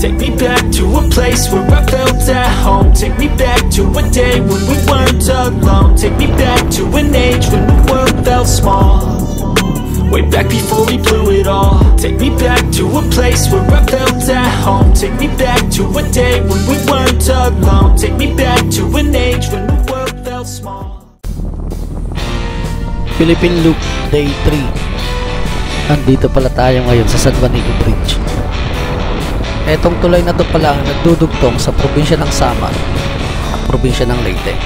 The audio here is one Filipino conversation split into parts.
Take me back to a place where I felt at home. Take me back to a day when we weren't alone. Take me back to an age when the world felt small, way back before we blew it all. Take me back to a place where I felt at home. Take me back to a day when we weren't alone. Take me back to an age when the world felt small. Philippine Loop Day 3. Andito pala tayo ngayon sa San Juanico Bridge. Etong tulay na to pala ang nagdudugtong sa probinsya ng Samar at probinsya ng Leyte,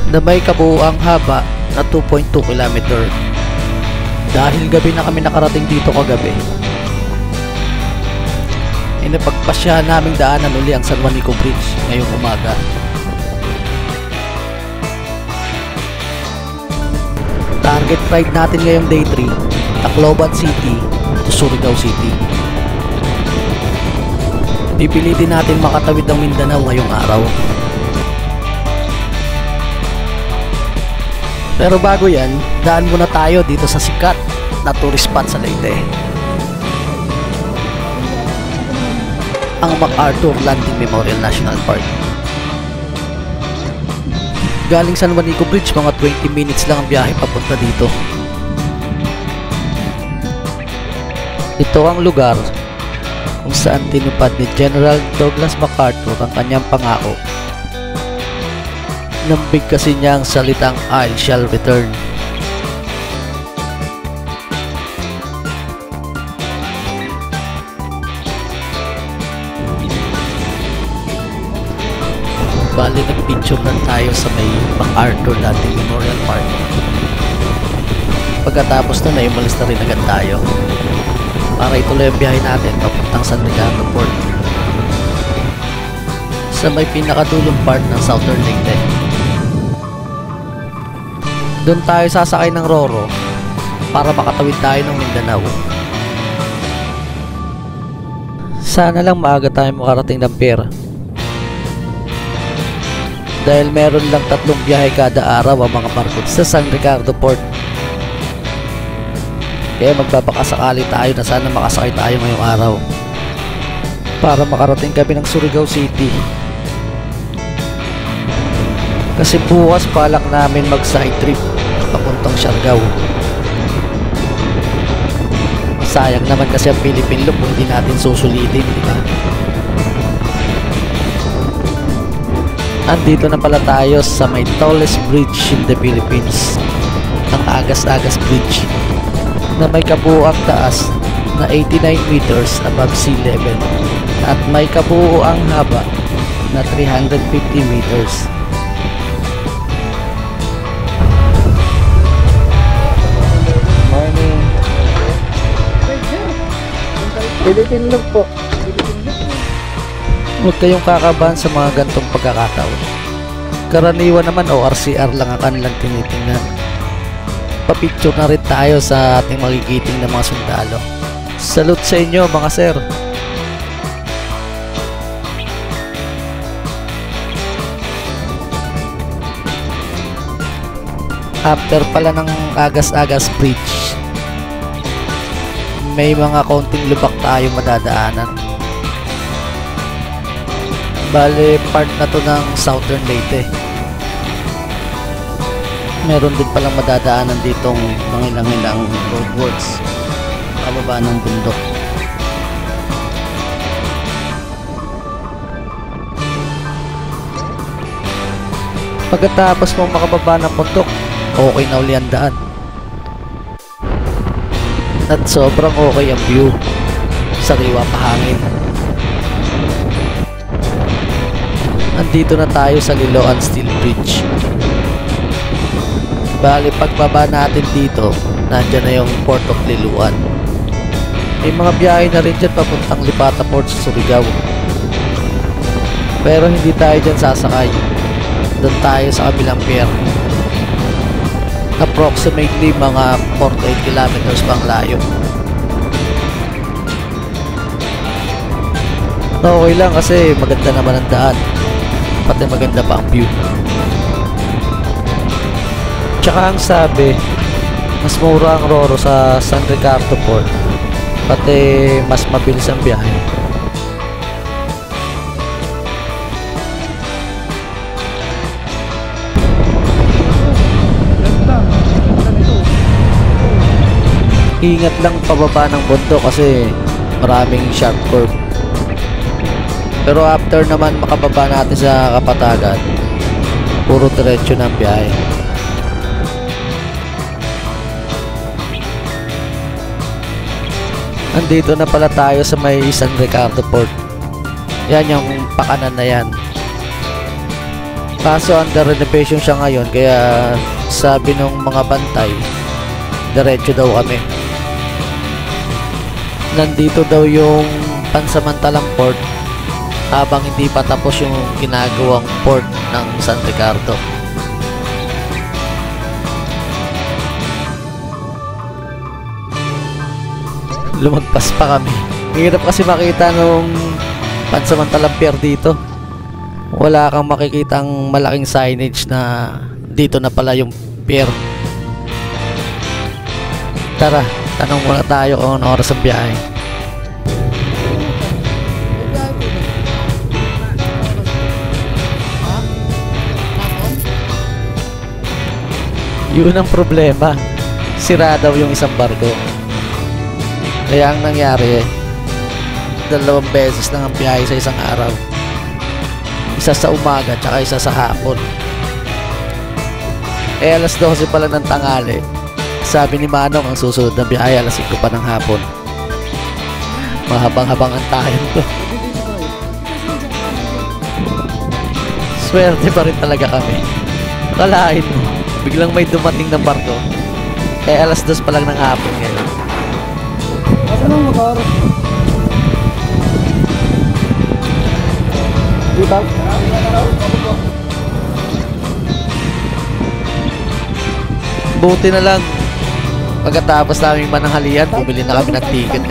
na may kabuuang haba na 2.2 km. Dahil gabi na kami nakarating dito kagabi, inapagpasyahan naming daanan uli ang San Juanico Bridge ngayong umaga. Target ride natin ngayong day 3, Tacloban City to Surigao City. Pipilitin natin makatawid ang Mindanao ngayong araw. Pero bago yan, daan muna tayo dito sa sikat na tourist spot sa Leyte, ang MacArthur Landing Memorial National Park. Galing San Juanico Bridge, mga 20 minutes lang ang biyahe papunta dito. Ito ang lugar kung saan tinupad ni General Douglas MacArthur ang kanyang pangako nang bigkasin niya ang salitang "I shall return". Bali, nag-picture na tayo sa may MacArthur Landing Memorial Park. Pagkatapos na ay umalis na rin agad tayo para ituloy ang biyahe natin papuntang San Ricardo Port sa may pinakadulong part ng Southern Leyte. Doon tayo sasakay ng Roro para makatawid tayo ng Mindanao. Sana lang maaga tayo makarating ng Pier, dahil meron lang 3 biyahe kada araw ang mga barko sa San Ricardo Port. Kaya magbabakasakali tayo na sana makasakay tayo ngayong araw para makarating kami ng Surigao City. Kasi bukas balak namin mag side trip papuntang Siargao. Sayang naman kasi ang Philippine Loop kung hindi natin susulitin, di ba? Andito na pala tayo sa may tallest bridge in the Philippines, ang Agas-Agas Bridge, na may kabuuang taas na 89 meters above sea level at may kabuuang haba na 350 meters. Morning. Philippine Loop po. Huwag kayong kakabahan sa mga gantong pagkakataon. Karaniwan naman ORCR lang ang kanilang tinitingnan. Papicture na rin tayo sa ating magigiting na mga sundalo. Salute sa inyo mga sir. After pala ng Agas-Agas Bridge, may mga kaunting lubak tayo madadaanan. Bale, part na to ng Southern Leyte. Meron din palang madadaanan ditong mangilang-ilang roadworks pababa ng bundok. Pagkatapos mong makababa ng bundok, okay na uli ang daan. At sobrang okay ang view, sariwa pa hangin. Andito na tayo sa Liloan Steel Bridge. Bali, pagbaba natin dito, nandyan na yung Port of Liloan. May mga biyahe na rin dyan papuntang Lipata Port sa Surigao. Pero hindi tayo dyan sasakay. Doon tayo sa kabilang pier. Approximately mga 48 kilometers pang layo. Okay lang kasi maganda naman ang daan, pati maganda pa ang view. Tsaka ang sabi, mas mura ang Roro sa San Ricardo Port, pati mas mabilis ang biyahe. Ingat lang pababa ng bundok kasi maraming sharp curve. Pero after naman makababa natin sa kapatagan, puro diretso ng biyahe. Andito na pala tayo sa may San Ricardo Port. Yan yung pakanan na yan. Kaso under renovation siya ngayon, kaya sabi ng mga bantay, diretso daw kami. Nandito daw yung pansamantalang port habang hindi pa tapos yung ginagawang port ng San Ricardo. Lumagpas pa kami. Hirap kasi makita nung pansamantalang pier dito. Wala kang makikitang malaking signage na dito na pala yung pier. Tara, tanong muna tayo kung ano oras ang biyahe. Yun ang problema. Sira daw yung isang barko. Kaya ang nangyari, 2 beses lang ang biyahe sa isang araw. Isa sa umaga tsaka isa sa hapon. Alas 12 pa lang ng tanghali. Sabi ni Manong ang susunod na biyahe alas 5 pa ng hapon. Mahabang-habang ang tayo to. Swerte pa rin talaga kami. Kalahin mo, biglang may dumating ng barko. Alas 2 pa lang ng hapon ngayon. Ano ang motor? Diba? Buti na lang pagkatapos namin mananghalian, bumili na kami ng ticket.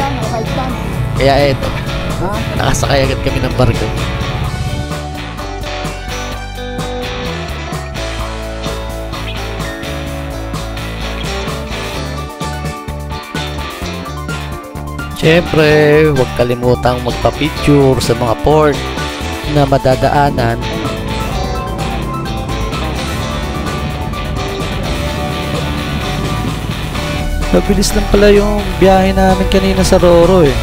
Kaya eto, nakasakay agad kami ng barko. Siyempre, huwag kalimutang magpa-picture sa mga port na madadaanan. Mabilis lang pala yung biyahe namin kanina sa Roro eh.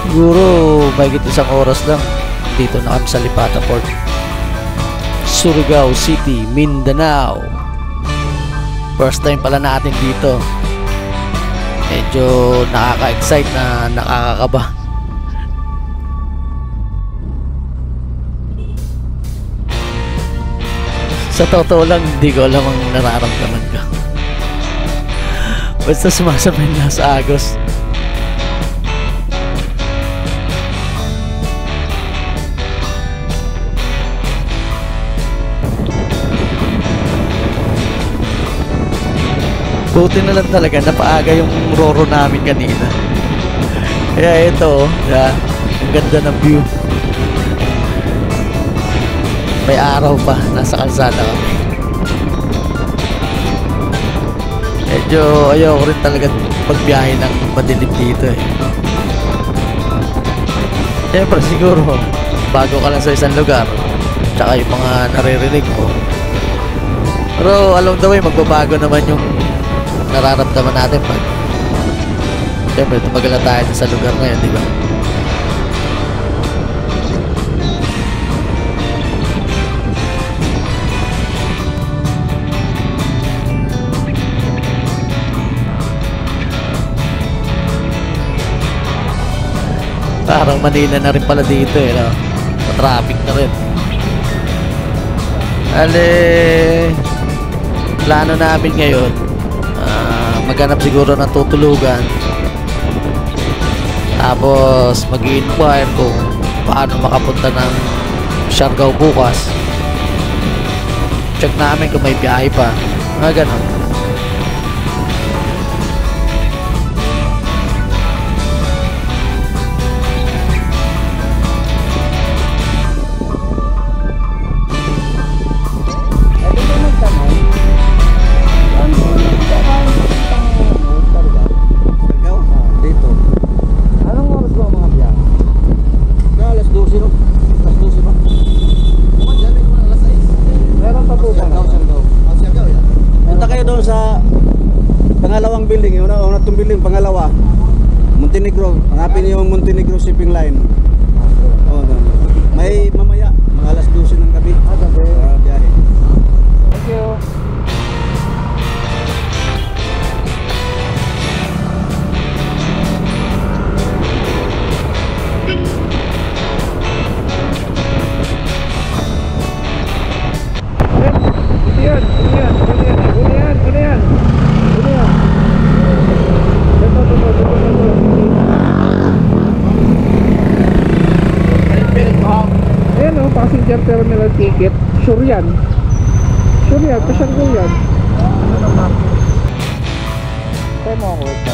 Siguro mahigit 1 oras lang dito na kami sa Lipata Port, Surigao City, Mindanao. First time pala natin dito. Medyo nakaka-excite na nakakakaba. Sa totoo lang, hindi ko alam ang nararamdaman ko. Basta sumasabay na sa agos. Buti na lang talaga napaaga yung Roro namin kanina. Kaya ito, ang ganda ng view. May araw pa, nasa kalsada kami. Medyo ayoko rin talaga pagbiyahe ng madilim dito eh. Siyempre siguro, bago ka lang sa isang lugar, tsaka yung mga naririnig mo. Pero along the way, magbabago naman yung nararamdaman natin pag siyempre tumagal na tayo sa lugar na yun, di ba? Parang Manila na rin pala dito eh, no? Traffic na rin. Ale, plano namin ngayon, maghanap siguro ng tutulugan, tapos mag-i-inquire kung paano makapunta ng Siargao bukas. Check namin kung may biyahe pa, mga ganon. Montenegro. Hanapin niyo yung Montenegro shipping line. Oh, doon. May mamaya, mga alas 12 ng gabi. Biyahe. Thank you. Ayan o, passenger terminal ticket. Sure yan. Sure yan, pasyanggo yan. Tayo mo ako ito.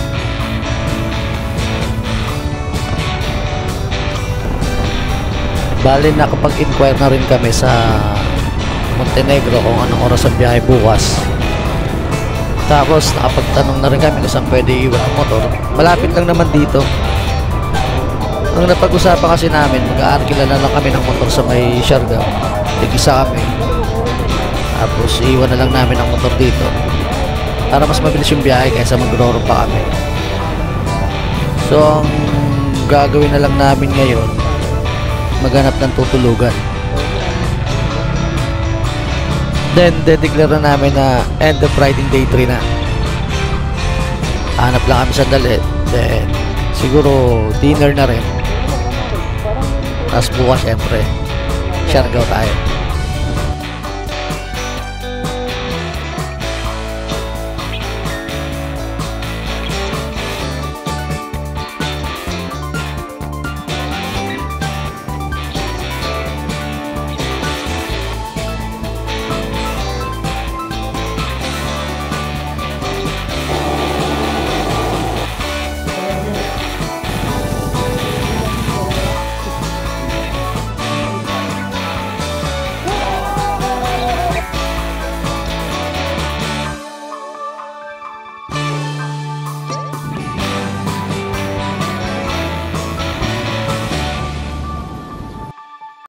Bali, nakapag-inquire na rin kami sa Montenegro kung anong oras ang biyahe bukas. Tapos nakapagtanong na rin kami kung saan pwede iwan ang motor. Malapit lang naman dito. Ang napag-usapan kasi namin, mag-aarkila na lang kami ng motor sa may Siargao. Tig-isa kami. Tapos iwan na lang namin ang motor dito para mas mabilis yung biyahe kaysa mag-roro pa kami. So ang gagawin na lang namin ngayon, maghanap ng tutulugan. Then de-declare na namin na end of riding day 3 na. Hanap lang kami sandali. Then siguro dinner na rin. Tapos bukas syempre Siargao tayo.